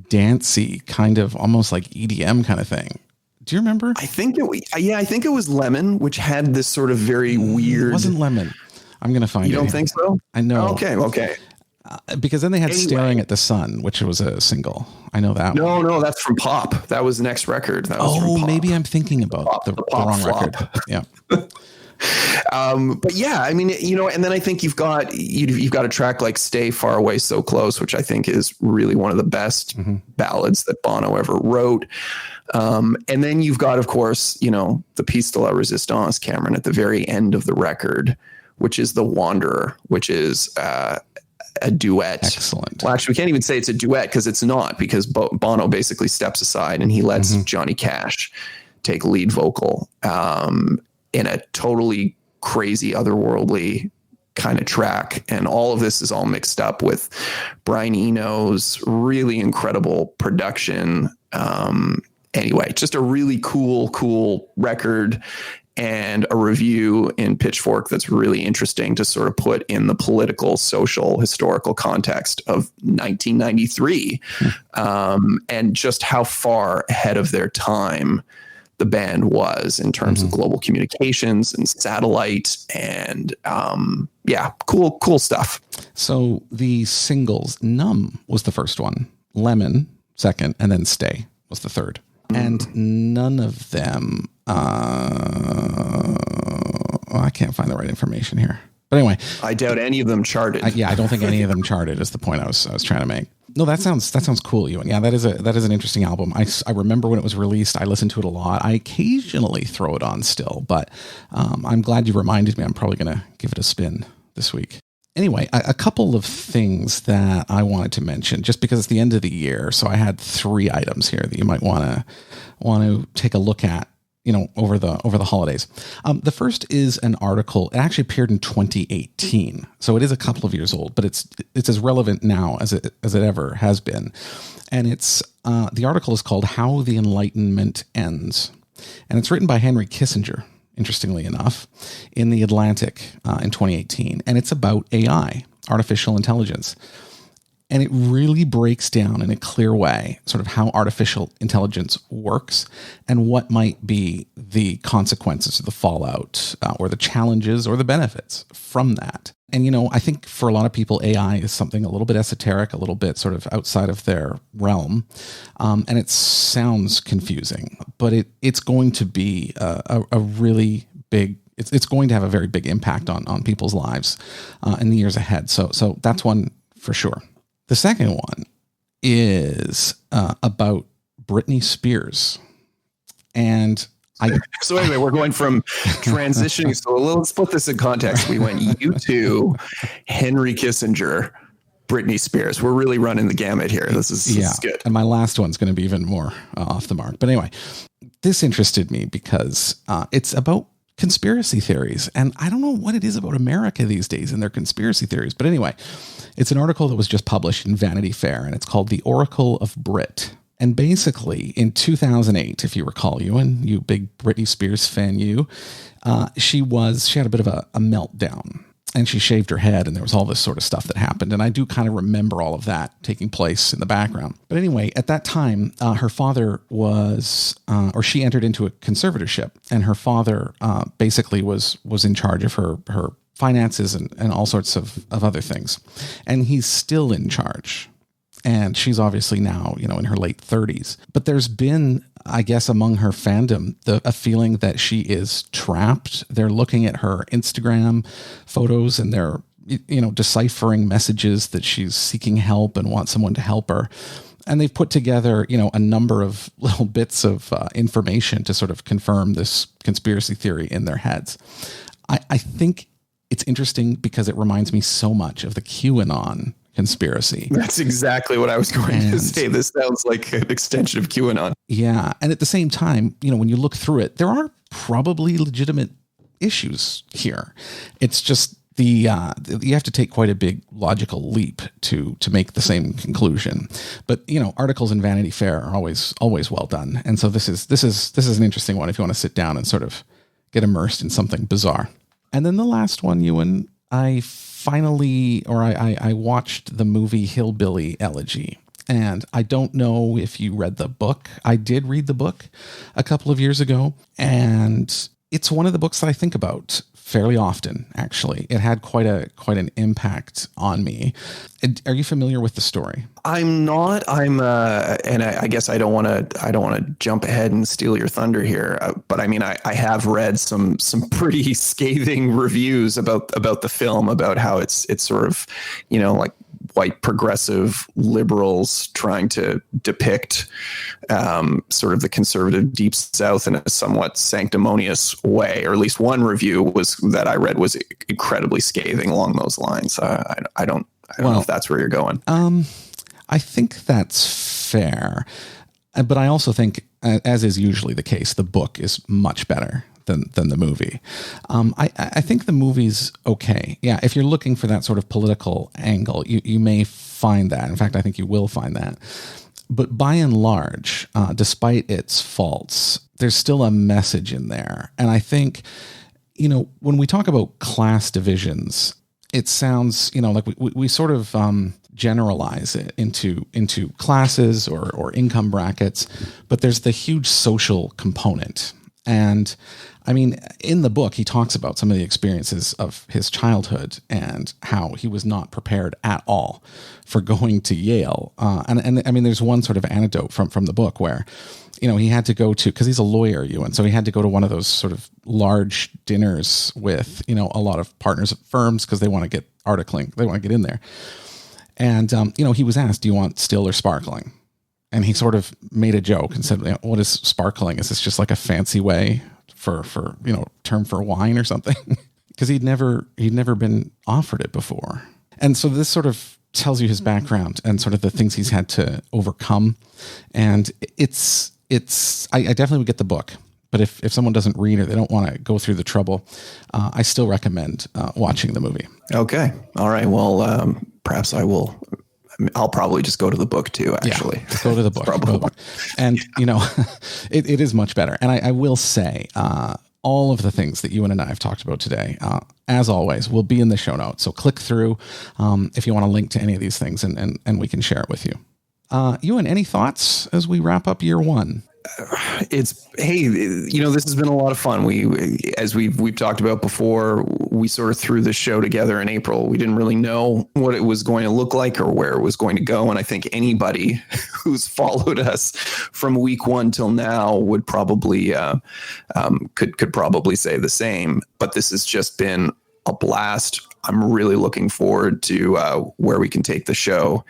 dancey, kind of almost like EDM kind of thing. Do you remember? I think it was Lemon, which had this sort of very weird. It wasn't Lemon. I'm going to find it. You don't think so? I know. Okay. Because then they had Staring at the Sun, which was a single. I know that one. No, that's from Pop. That was the next record. That was from Pop. Maybe I'm thinking about the wrong flop record. Yeah. But yeah, I mean, and then I think you've got a track like Stay Far Away So Close, which I think is really one of the best ballads that Bono ever wrote. And then you've got, of course, the piece de la resistance, Cameron, at the very end of the record, which is The Wanderer, which is a duet. Excellent. Well, actually, we can't even say it's a duet because it's not, because Bono basically steps aside and he lets Johnny Cash take lead vocal in a totally crazy, otherworldly kind of track. And all of this is all mixed up with Brian Eno's really incredible production. Anyway, just a really cool record, and a review in Pitchfork that's really interesting to sort of put in the political, social, historical context of 1993, and just how far ahead of their time the band was in terms of global communications and satellite and cool stuff. So the singles, Numb was the first one, Lemon second, and then Stay was the third. And none of them, I can't find the right information here. But anyway, I doubt any of them charted. I don't think any of them charted is the point I was trying to make. No, that sounds cool, Ewan. Yeah, that is an interesting album. I remember when it was released. I listened to it a lot. I occasionally throw it on still, but I'm glad you reminded me. I'm probably going to give it a spin this week. Anyway, a couple of things that I wanted to mention, just because it's the end of the year. So I had 3 items here that you might want to take a look at, over the holidays. The first is an article. It actually appeared in 2018, so it is a couple of years old, but it's as relevant now as it ever has been. And it's the article is called "How the Enlightenment Ends," and it's written by Henry Kissinger, interestingly enough, in The Atlantic in 2018. And it's about AI, artificial intelligence. And it really breaks down in a clear way sort of how artificial intelligence works and what might be the consequences of the fallout or the challenges or the benefits from that. And, I think for a lot of people, AI is something a little bit esoteric, a little bit sort of outside of their realm. And it sounds confusing, but it's going to be a really big, it's going to have a very big impact on people's lives in the years ahead. So that's one for sure. The second one is about Britney Spears. And so anyway, we're going from transitioning. So let's put this in context. We went U2, Henry Kissinger, Britney Spears. We're really running the gamut here. This is good. And my last one's going to be even more off the mark. But anyway, this interested me because it's about conspiracy theories. And I don't know what it is about America these days and their conspiracy theories. But anyway, it's an article that was just published in Vanity Fair, and it's called The Oracle of Brit. And basically, in 2008, if you recall, Ewan, you big Britney Spears fan, she had a bit of a meltdown, and she shaved her head, and there was all this sort of stuff that happened. And I do kind of remember all of that taking place in the background. But anyway, at that time, her father she entered into a conservatorship, and her father basically was in charge of her finances and all sorts of other things. And he's still in charge. And she's obviously now, in her late 30s. But there's been, I guess, among her fandom, a feeling that she is trapped. They're looking at her Instagram photos and they're, deciphering messages that she's seeking help and want someone to help her. And they've put together, a number of little bits of information to sort of confirm this conspiracy theory in their heads. I think it's interesting because it reminds me so much of the QAnon conspiracy. That's exactly what I was going to say. This sounds like an extension of QAnon. Yeah. And at the same time, when you look through it, there are probably legitimate issues here. It's just you have to take quite a big logical leap to make the same conclusion. But articles in Vanity Fair are always well done, and so this is an interesting one if you want to sit down and sort of get immersed in something bizarre. And then the last one, Ewan, I watched the movie Hillbilly Elegy. And I don't know if you read the book. I did read the book a couple of years ago, and it's one of the books that I think about fairly often, actually. It had quite an impact on me. Are you familiar with the story? I'm not. And I guess I don't want to jump ahead and steal your thunder here. But I mean, I have read some pretty scathing reviews about the film, about how it's sort of, like white progressive liberals trying to depict sort of the conservative Deep South in a somewhat sanctimonious way, or at least one review that I read was incredibly scathing along those lines. I don't know if that's where you're going. I think that's fair, but I also think, as is usually the case, the book is much better than the movie. I think the movie's okay. Yeah, if you're looking for that sort of political angle, you may find that. In fact, I think you will find that. But by and large, despite its faults, there's still a message in there. And I think, when we talk about class divisions, it sounds, like we sort of generalize it into classes or income brackets, but there's the huge social component. And I mean, in the book, he talks about some of the experiences of his childhood and how he was not prepared at all for going to Yale. And I mean, there's one sort of anecdote from the book where, he had to go to, because he's a lawyer, and so he had to go to one of those sort of large dinners with, a lot of partners at firms because they want to get articling, they want to get in there. And, he was asked, do you want still or sparkling? And he sort of made a joke and said, what is sparkling? Is this just like a fancy way for term for wine or something? Because he'd never been offered it before. And so this sort of tells you his background and sort of the things he's had to overcome. And I definitely would get the book. But if someone doesn't read or they don't want to go through the trouble, I still recommend watching the movie. Okay. All right. Well, perhaps I'll probably just go to the book too, actually. Yeah, go to the book. And, it is much better. And I will say, all of the things that Ewan and I have talked about today, as always, will be in the show notes. So click through if you want to link to any of these things and we can share it with you. Ewan, any thoughts as we wrap up year one? This has been a lot of fun. As we've talked about before, we sort of threw this show together in April. We didn't really know what it was going to look like or where it was going to go. And I think anybody who's followed us from week one till now would probably could probably say the same. But this has just been a blast. I'm really looking forward to where we can take the show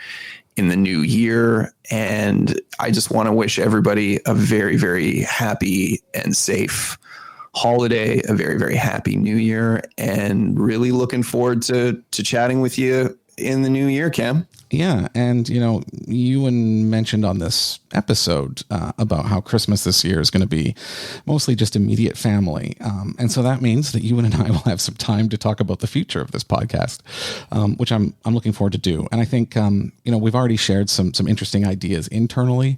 in the new year. And I just want to wish everybody a very, very happy and safe holiday, a very, very happy new year, and really looking forward to chatting with you in the new year, Cam. Yeah. And, Ewan mentioned on this episode about how Christmas this year is going to be mostly just immediate family. And so that means that Ewan and I will have some time to talk about the future of this podcast, which I'm looking forward to do. And I think, we've already shared some interesting ideas internally.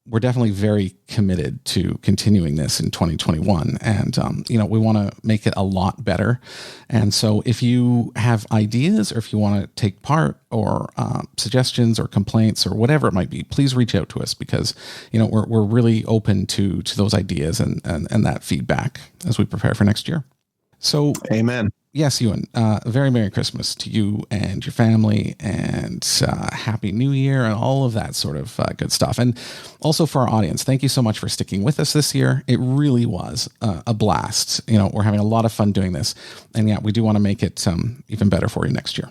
We're definitely very committed to continuing this in 2021. And, we want to make it a lot better. And so if you have ideas or if you want to take part or suggestions or complaints or whatever it might be, please reach out to us because, we're really open to those ideas and that feedback as we prepare for next year. So, amen. Yes, Ewan, very Merry Christmas to you and your family and Happy New Year and all of that sort of good stuff. And also for our audience, thank you so much for sticking with us this year. It really was a blast. We're having a lot of fun doing this. And yeah, we do want to make it even better for you next year.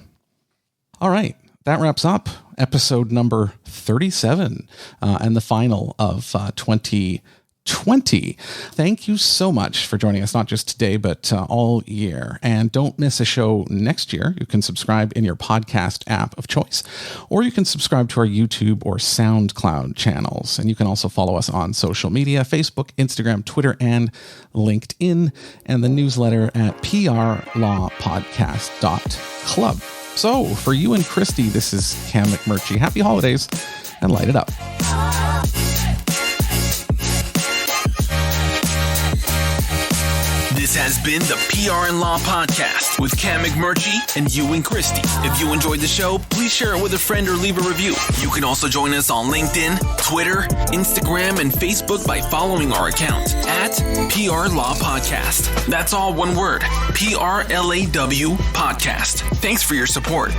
All right. That wraps up episode number 37 and the final of 2020. 2020. Thank you so much for joining us, not just today, but all year. And don't miss a show next year. You can subscribe in your podcast app of choice, or you can subscribe to our YouTube or SoundCloud channels. And you can also follow us on social media, Facebook, Instagram, Twitter, and LinkedIn, and the newsletter at prlawpodcast.club. So for you and Christy, this is Cam McMurtry. Happy holidays and light it up. This has been the PR and Law Podcast with Cam McMurtry and you and Christy. If you enjoyed the show, please share it with a friend or leave a review. You can also join us on LinkedIn, Twitter, Instagram, and Facebook by following our account at PR Law Podcast. That's all one word, PRLAW Podcast. Thanks for your support.